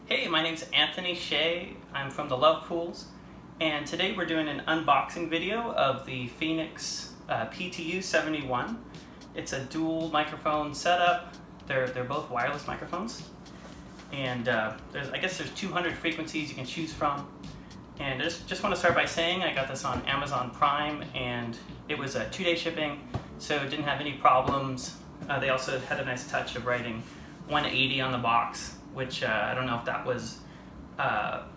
Hey, my name's Anthony Shea. I'm from the Love Pools, and today we're doing an unboxing video of the Phenyx PTU-71. It's a dual microphone setup. They're both wireless microphones, and I guess there's 200 frequencies you can choose from. And I just want to start by saying I got this on Amazon Prime, and it was a 2-day shipping, so it didn't have any problems. They also had a nice touch of writing 180 on the box, which I don't know if that was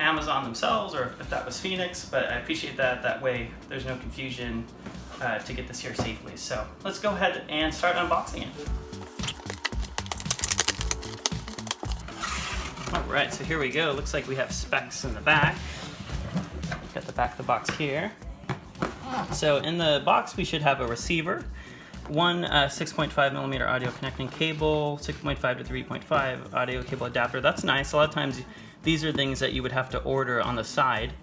Amazon themselves or if that was Phenyx, but I appreciate that. That way there's no confusion to get this here safely. So let's go ahead and start unboxing it. Alright, so here we go. Looks like we have specs in the back. Got the back of the box here. So in the box we should have a receiver, one 6.5mm audio connecting cable, 6.5 to 3.5 audio cable adapter. That's nice. A lot of times these are things that you would have to order on the side.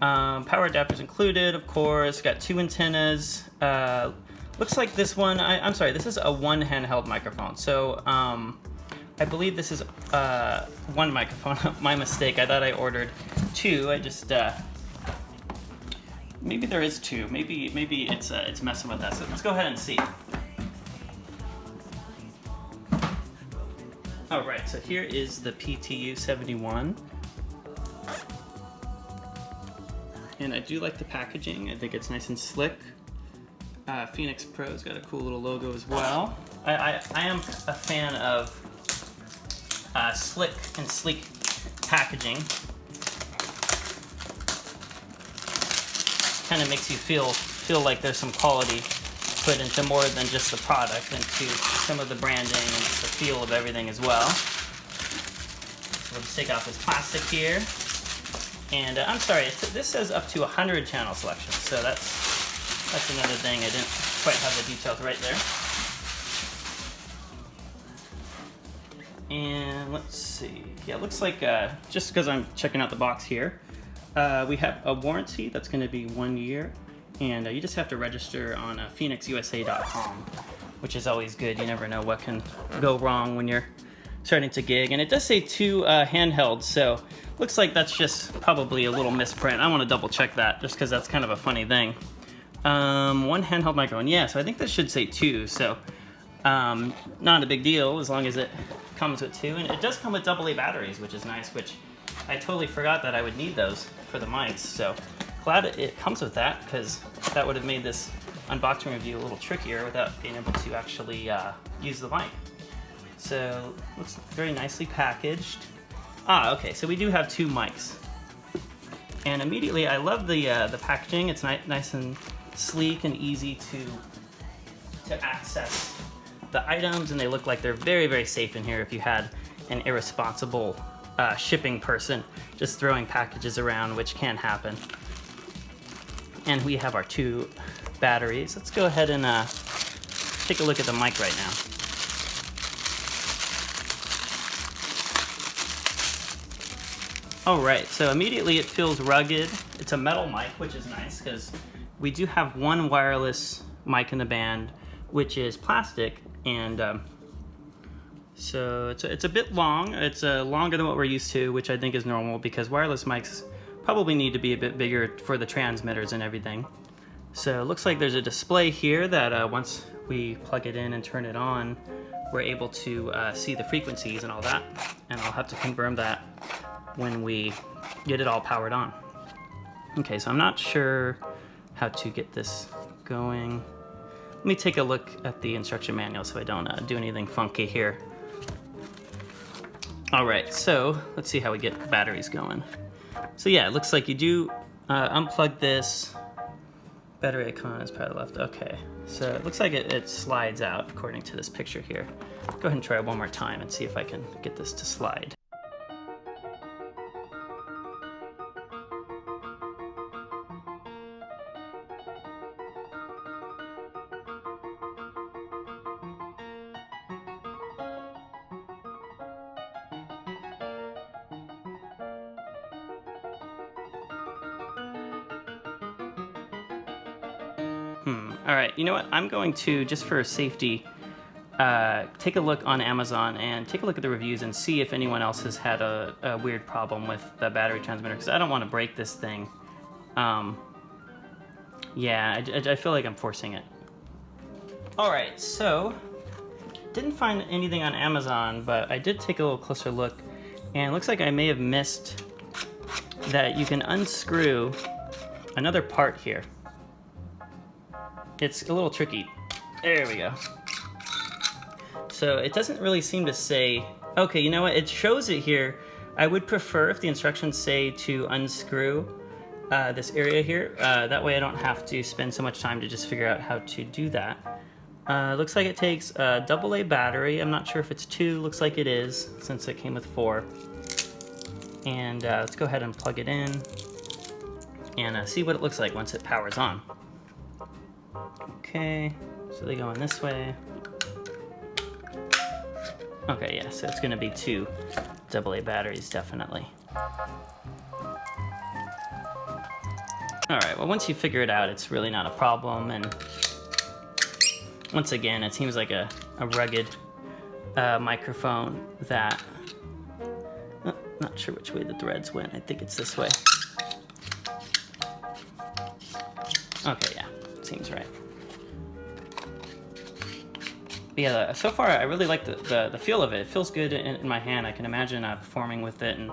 Power adapters included, of course. Got 2 antennas. Looks like this one, I'm sorry, this is a one handheld microphone. So I believe this is one microphone. My mistake. I thought I ordered 2. I just maybe there is 2. Maybe it's messing with us. So let's go ahead and see. All right, so here is the PTU-71, and I do like the packaging. I think it's nice and slick. Phenyx Pro's got a cool little logo as well. I am a fan of slick and sleek packaging. Kind of makes you feel like there's some quality put into more than just the product, into some of the branding and the feel of everything as well. So we'll just take off this plastic here. And I'm sorry, this says up to 100 channel selections, so that's another thing. I didn't quite have the details right there. And let's see. Yeah, it looks like, just because I'm checking out the box here, we have a warranty that's going to be 1 year, and you just have to register on phenyxusa.com, which is always good. You never know what can go wrong when you're starting to gig. And it does say 2 handhelds, so looks like that's just probably a little misprint. I want to double check that just because that's kind of a funny thing. 1 handheld microphone, yeah, so I think this should say 2, so not a big deal as long as it comes with 2. And it does come with AA batteries, which is nice, which I totally forgot that I would need those for the mics, so glad it comes with that, because that would have made this unboxing review a little trickier without being able to actually use the mic. So looks very nicely packaged. Okay, so we do have 2 mics, and immediately I love the packaging. It's nice and sleek and easy to access the items, and they look like they're very, very safe in here if you had an irresponsible shipping person just throwing packages around, which can happen. And we have our 2 batteries. Let's go ahead and take a look at the mic right now. All right, so immediately it feels rugged. It's a metal mic, which is nice because we do have 1 wireless mic in the band, which is plastic, and so it's a bit long. It's longer than what we're used to, which I think is normal because wireless mics probably need to be a bit bigger for the transmitters and everything. So it looks like there's a display here that once we plug it in and turn it on, we're able to see the frequencies and all that. And I'll have to confirm that when we get it all powered on. Okay, so I'm not sure how to get this going. Let me take a look at the instruction manual so I don't do anything funky here. All right, so let's see how we get batteries going. So yeah, it looks like you do unplug this. Battery icon is probably left. Okay, so it looks like it slides out according to this picture here. Go ahead and try it one more time and see if I can get this to slide. All right, you know what? I'm going to, just for safety, take a look on Amazon and take a look at the reviews and see if anyone else has had a weird problem with the battery transmitter, because I don't want to break this thing. Yeah, I feel like I'm forcing it. Alright, so didn't find anything on Amazon, but I did take a little closer look, and it looks like I may have missed that you can unscrew another part here. It's a little tricky. There we go. So it doesn't really seem to say, okay, you know what, it shows it here. I would prefer if the instructions say to unscrew this area here. That way I don't have to spend so much time to just figure out how to do that. Looks like it takes a AA battery. I'm not sure if it's 2, looks like it is, since it came with 4. And let's go ahead and plug it in and see what it looks like once it powers on. Okay, so they go in this way. Okay, yeah, so it's gonna be 2 AA batteries, definitely. Alright, well, once you figure it out, it's really not a problem, and once again, it seems like a rugged microphone that... Oh, not sure which way the threads went. I think it's this way. Okay, yeah, seems right. But yeah, so far I really like the feel of it. It feels good in my hand. I can imagine performing with it, and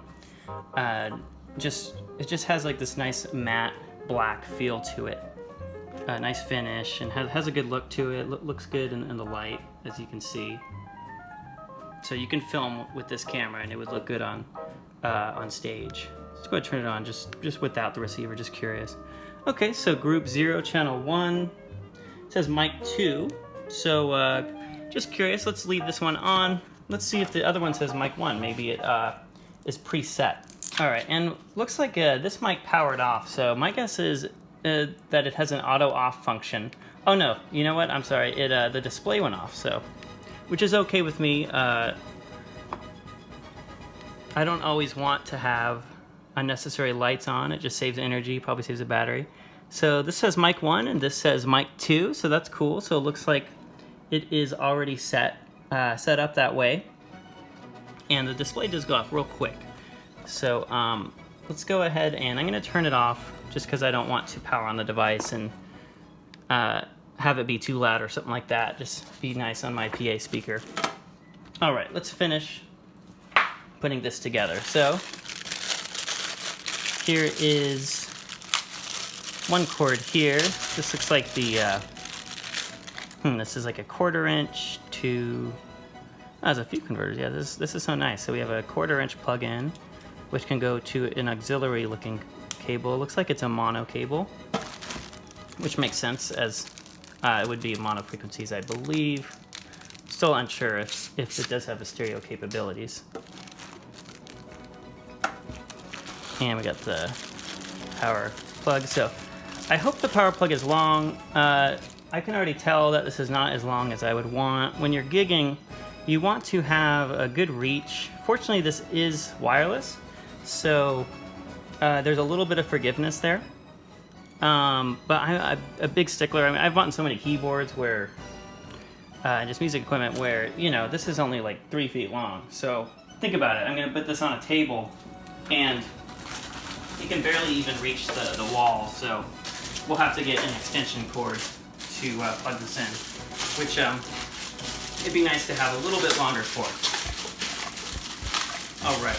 it just has like this nice matte black feel to it. Nice finish, and has a good look to it. Looks good in the light, as you can see. So you can film with this camera, and it would look good on stage. Let's go ahead and turn it on, just without the receiver. Just curious. Okay, so group 0, channel 1. It says mic 2. So just curious. Let's leave this one on. Let's see if the other one says mic 1. Maybe it is preset. All right, and looks like this mic powered off. So my guess is that it has an auto off function. Oh no, you know what? I'm sorry. The display went off. So, which is okay with me. I don't always want to have unnecessary lights on. It just saves energy, probably saves the battery. So this says mic 1 and this says mic 2. So that's cool. So it looks like it is already set up that way. And the display does go off real quick. So let's go ahead, and I'm going to turn it off just because I don't want to power on the device and have it be too loud or something like that. Just be nice on my PA speaker. All right, let's finish putting this together. So here is one cord here. This looks like the, this is like a 1/4 inch to, there's a few converters. Yeah, this is so nice. So we have a 1/4 inch plug-in, which can go to an auxiliary looking cable. It looks like it's a mono cable, which makes sense, as it would be mono frequencies, I believe. Still unsure if it does have the stereo capabilities. And we got the power plug. So I hope the power plug is long. I can already tell that this is not as long as I would want. When you're gigging, you want to have a good reach. Fortunately, this is wireless, so there's a little bit of forgiveness there. But I'm a big stickler. I mean, I've bought so many keyboards where, just music equipment where, you know, this is only like 3 feet long. So think about it. I'm going to put this on a table, and it can barely even reach the wall. So we'll have to get an extension cord to plug this in, which it'd be nice to have a little bit longer cord. All right.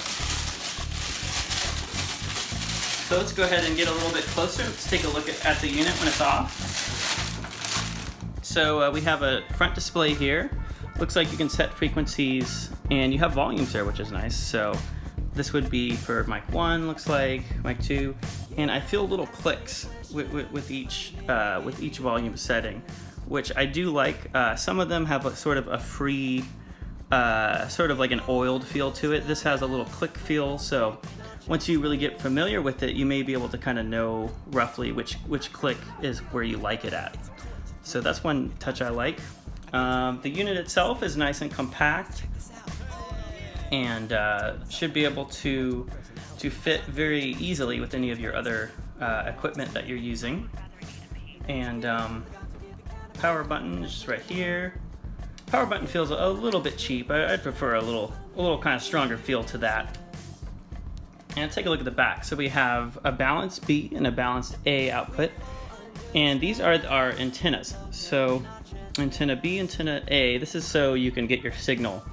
So let's go ahead and get a little bit closer. Let's take a look at the unit when it's off. So we have a front display here. Looks like you can set frequencies, and you have volumes there, which is nice. So this would be for mic 1, looks like, mic 2, and I feel little clicks with each volume setting, which I do like. Some of them have a sort of a free, sort of like an oiled feel to it. This has a little click feel, so once you really get familiar with it, you may be able to kind of know roughly which click is where you like it at. So that's one touch I like. The unit itself is nice and compact, and should be able to fit very easily with any of your other equipment that you're using. And power button is just right here. Power button feels a little bit cheap. I'd prefer a little kind of stronger feel to that. And take a look at the back. So we have a balanced B and a balanced A output. And these are our antennas. So antenna B, antenna A, this is so you can get your signal.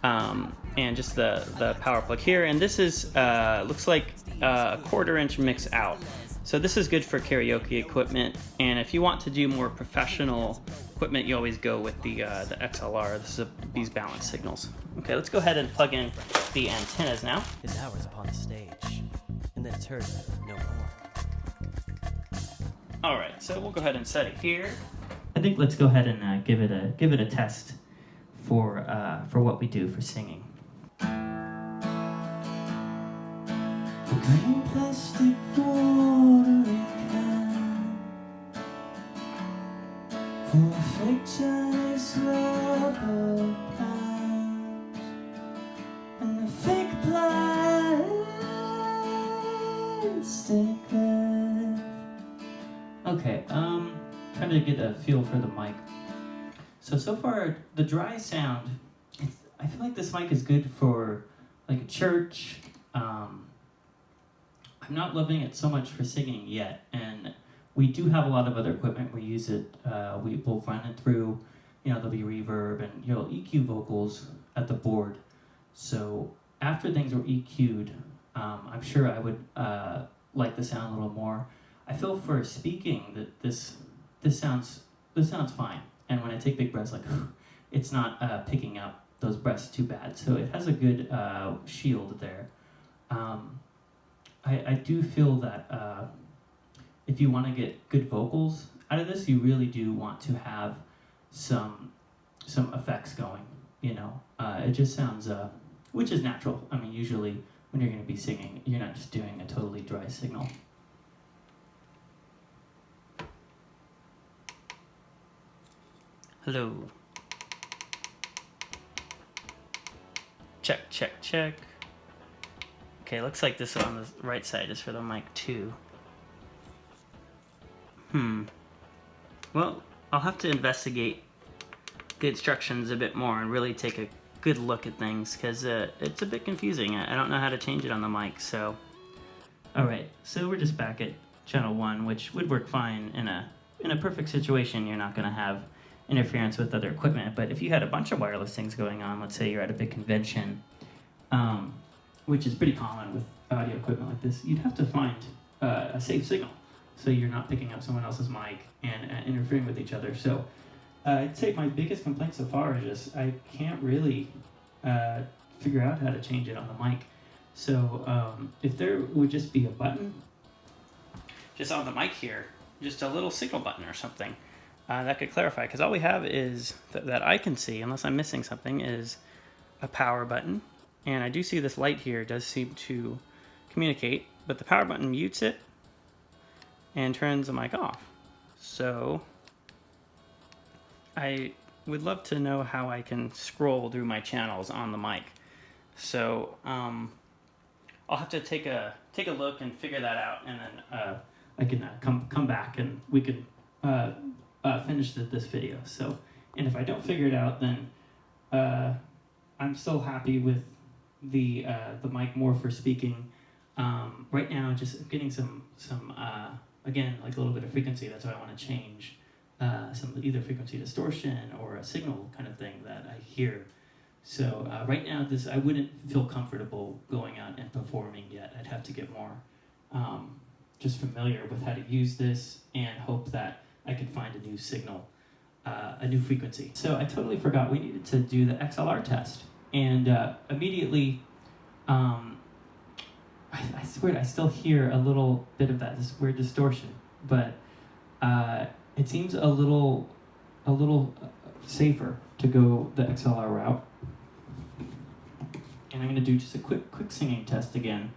And just the power plug here. And this is, looks like a 1/4 inch mix out. So this is good for karaoke equipment. And if you want to do more professional equipment, you always go with the XLR. These balanced signals. Okay, let's go ahead and plug in the antennas now. His hours upon the stage, and then it's heard no more. All right, so we'll go ahead and set it here. I think let's go ahead and give it a test for what we do for singing. The green plastic watering can for fictionist rubber plants and the fake plastic bed. Okay, trying to get a feel for the mic. So far, the dry sound, I feel like this mic is good for like a church. I'm not loving it so much for singing yet, and we do have a lot of other equipment. We use it, we'll run it through, there'll be reverb and EQ vocals at the board. So after things were EQ'd, I'm sure I would like the sound a little more. I feel for speaking that this sounds fine, and when I take big breaths, like it's not picking up those breaths too bad. So it has a good shield there. I do feel that if you want to get good vocals out of this, you really do want to have some effects going. It just sounds, which is natural. I mean, usually when you're going to be singing, you're not just doing a totally dry signal. Hello. Check, check, check. Okay, looks like this on the right side is for the mic too. Well, I'll have to investigate the instructions a bit more and really take a good look at things, because it's a bit confusing. I don't know how to change it on the mic, so. Alright, so we're just back at channel 1, which would work fine in a perfect situation. You're not going to have interference with other equipment, but if you had a bunch of wireless things going on, let's say you're at a big convention, which is pretty common with audio equipment like this, you'd have to find a safe signal so you're not picking up someone else's mic and interfering with each other. So I'd say my biggest complaint so far is just I can't really figure out how to change it on the mic. So if there would just be a button just on the mic here, just a little signal button or something, that could clarify, because all we have is that I can see, unless I'm missing something, is a power button. And I do see this light here does seem to communicate, but the power button mutes it and turns the mic off. So I would love to know how I can scroll through my channels on the mic. So I'll have to take a look and figure that out, and then I can come back and we can finish this video. So, and if I don't figure it out, then I'm still happy with the mic more for speaking. Right now, just getting some again, like a little bit of frequency. That's what I want to change. Some either frequency distortion or a signal kind of thing that I hear. So right now, I wouldn't feel comfortable going out and performing yet. I'd have to get more just familiar with how to use this and hope that I could find a new signal, a new frequency. So I totally forgot we needed to do the XLR test. And immediately, I swear I still hear a little bit of this weird distortion, but it seems a little safer to go the XLR route. And I'm going to do just a quick singing test again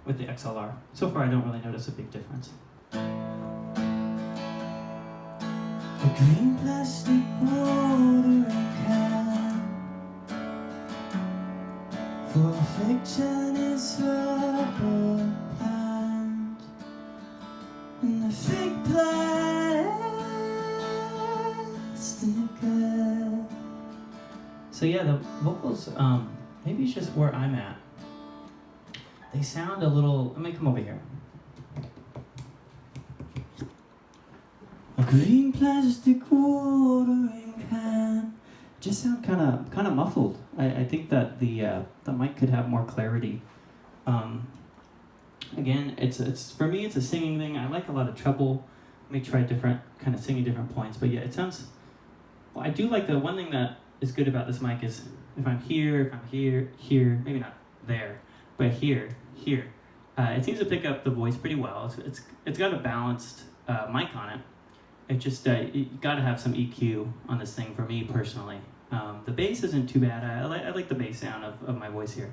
with the XLR. So far, I don't really notice a big difference. A green plastic watering can for a fictionist rubber plant and a fake plastic bed. So yeah, the vocals, maybe it's just where I'm at. They sound a little, let me come over here. A green plastic watering can. Just sound kind of muffled. I think that the mic could have more clarity. Again, it's for me it's a singing thing. I like a lot of treble. Let me try different kind of singing different points. But yeah, it sounds. Well, I do like the one thing that is good about this mic is if I'm here, here, maybe not there, but here. It seems to pick up the voice pretty well. It's got a balanced mic on it. It just you got to have some EQ on this thing for me personally. The bass isn't too bad. I like the bass sound of my voice here,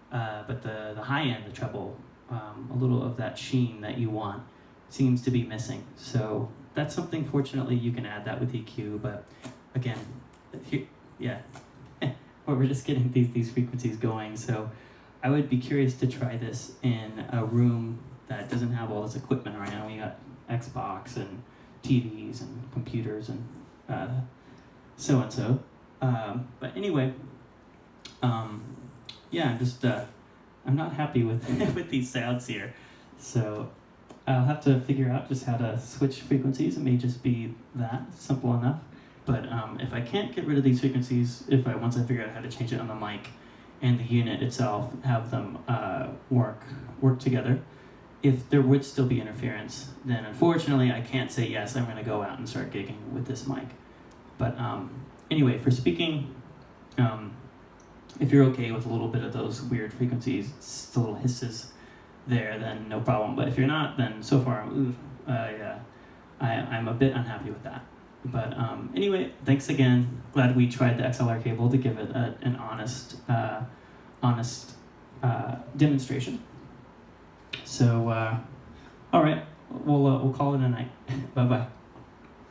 but the high end, the treble, a little of that sheen that you want seems to be missing. So that's something. Fortunately, you can add that with EQ. But again, yeah, we're just getting these frequencies going. So I would be curious to try this in a room that doesn't have all this equipment right now. We got Xbox and TVs and computers and so and so. But anyway, yeah, just I'm not happy with with these sounds here, so I'll have to figure out just how to switch frequencies. It may just be that simple enough. But if I can't get rid of these frequencies, once I figure out how to change it on the mic and the unit itself, have them work together. If there would still be interference, then unfortunately I can't say yes, I'm going to go out and start gigging with this mic. But anyway, for speaking, if you're okay with a little bit of those weird frequencies, the little hisses there, then no problem. But if you're not, then so far, I'm a bit unhappy with that. But anyway, thanks again. Glad we tried the XLR cable to give it an honest demonstration. So, all right, we'll call it a night. Bye-bye.